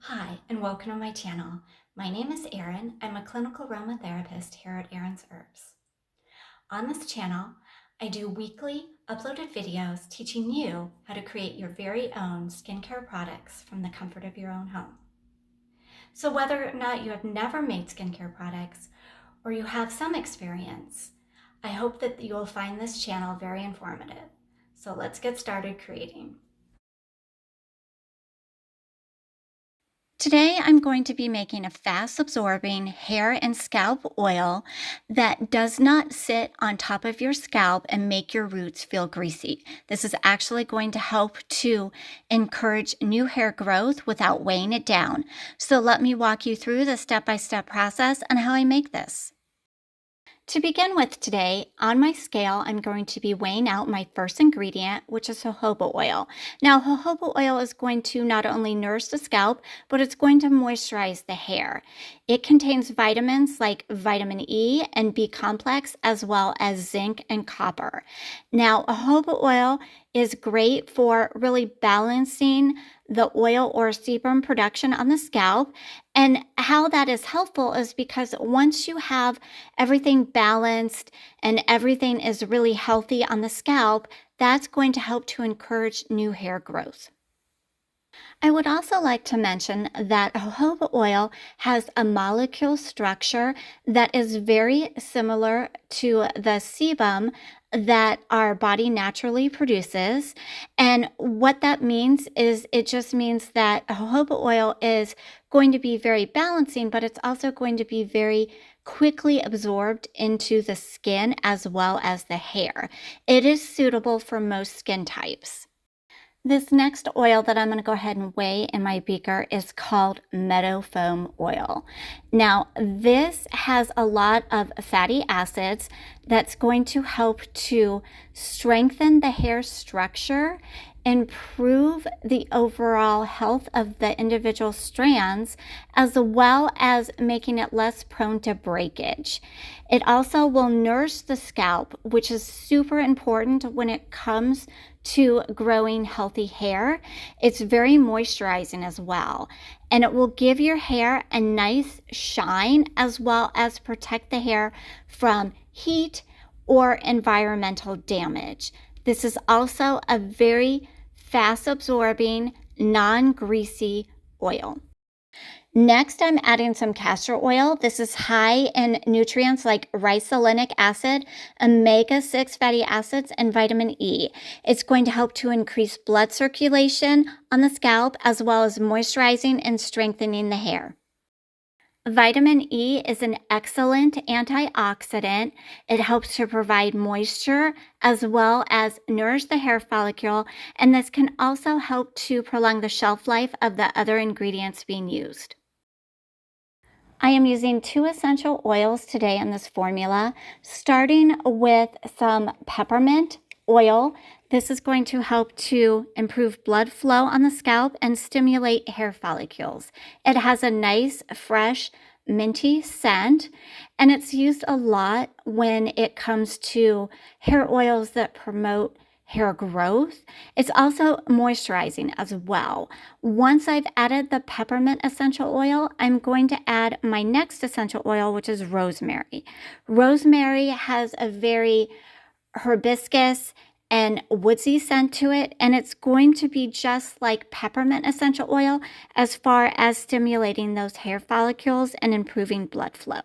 Hi, and welcome to my channel. My name is Erin. I'm a clinical aromatherapist here at Erin's Herbs. On this channel, I do weekly uploaded videos teaching you how to create your very own skincare products from the comfort of your own home. So whether or not you have never made skincare products or you have some experience, I hope that you will find this channel very informative. So let's get started creating. Today, I'm going to be making a fast-absorbing hair and scalp oil that does not sit on top of your scalp and make your roots feel greasy. This is actually going to help to encourage new hair growth without weighing it down. So let me walk you through the step-by-step process on how I make this. To begin with today, on my scale, I'm going to be weighing out my first ingredient, which is jojoba oil. Now, jojoba oil is going to not only nourish the scalp, but it's going to moisturize the hair. It contains vitamins like vitamin E and B complex, as well as zinc and copper. Now, jojoba oil is great for really balancing the oil or sebum production on the scalp. And how that is helpful is because once you have everything balanced and everything is really healthy on the scalp, that's going to help to encourage new hair growth. I would also like to mention that jojoba oil has a molecule structure that is very similar to the sebum that our body naturally produces. And what that means is it just means that jojoba oil is going to be very balancing, but it's also going to be very quickly absorbed into the skin as well as the hair. It is suitable for most skin types. This next oil that I'm going to go ahead and weigh in my beaker is called meadow foam oil. Now, this has a lot of fatty acids that's going to help to strengthen the hair structure, improve the overall health of the individual strands, as well as making it less prone to breakage. It also will nourish the scalp, which is super important when it comes to growing healthy hair. It's very moisturizing as well, and it will give your hair a nice shine as well as protect the hair from heat or environmental damage. This is also a very fast absorbing, non-greasy oil. Next, I'm adding some castor oil. This is high in nutrients like ricinoleic acid, omega-6 fatty acids, and vitamin E. It's going to help to increase blood circulation on the scalp as well as moisturizing and strengthening the hair. Vitamin E is an excellent antioxidant. It helps to provide moisture as well as nourish the hair follicle, and this can also help to prolong the shelf life of the other ingredients being used. I am using 2 essential oils today in this formula, starting with some peppermint oil. This is going to help to improve blood flow on the scalp and stimulate hair follicles. It has a nice, fresh, minty scent, and it's used a lot when it comes to hair oils that promote hair growth. It's also moisturizing as well. Once I've added the peppermint essential oil, I'm going to add my next essential oil, which is rosemary. Rosemary has a very hibiscus and woodsy scent to it, and it's going to be just like peppermint essential oil as far as stimulating those hair follicles and improving blood flow.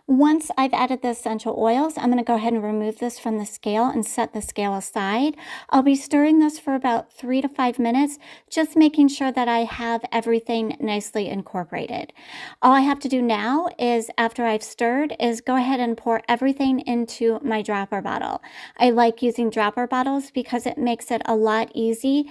Once I've added the essential oils, I'm going to go ahead and remove this from the scale and set the scale aside. I'll be stirring this for about 3 to 5 minutes, just making sure that I have everything nicely incorporated. All I have to do now is, after I've stirred, is go ahead and pour everything into my dropper bottle. I like using dropper bottles because it makes it a lot easy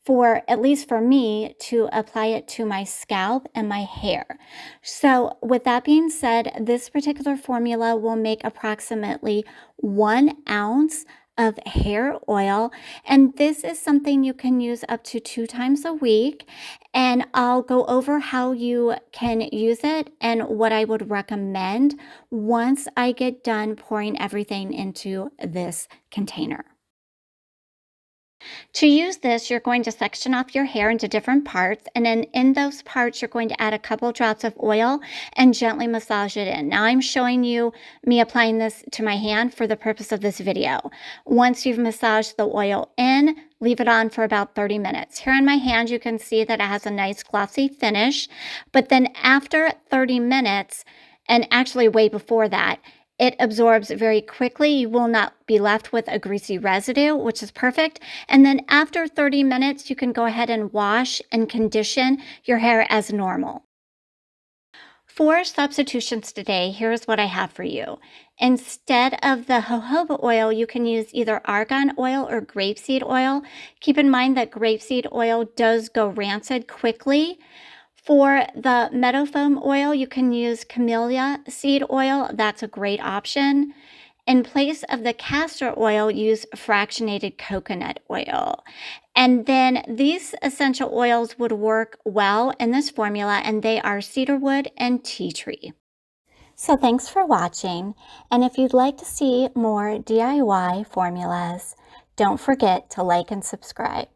for, at least for me, to apply it to my scalp and my hair. So with that being said, this particular formula will make approximately 1 ounce of hair oil, and this is something you can use up to 2 times a week, and I'll go over how you can use it and what I would recommend once I get done pouring everything into this container. To use this, you're going to section off your hair into different parts, and then in those parts, you're going to add a couple drops of oil and gently massage it in. Now, I'm showing you me applying this to my hand for the purpose of this video. Once you've massaged the oil in, leave it on for about 30 minutes. Here on my hand, you can see that it has a nice glossy finish, but then after 30 minutes, and actually way before that, it absorbs very quickly. You will not be left with a greasy residue, which is perfect. And then after 30 minutes, you can go ahead and wash and condition your hair as normal. For substitutions today, here's what I have for you. Instead of the jojoba oil, you can use either argan oil or grapeseed oil. Keep in mind that grapeseed oil does go rancid quickly. For the meadow foam oil, you can use camellia seed oil. That's a great option. In place of the castor oil, use fractionated coconut oil. And then these essential oils would work well in this formula, and they are cedarwood and tea tree. So thanks for watching. And if you'd like to see more DIY formulas, don't forget to like and subscribe.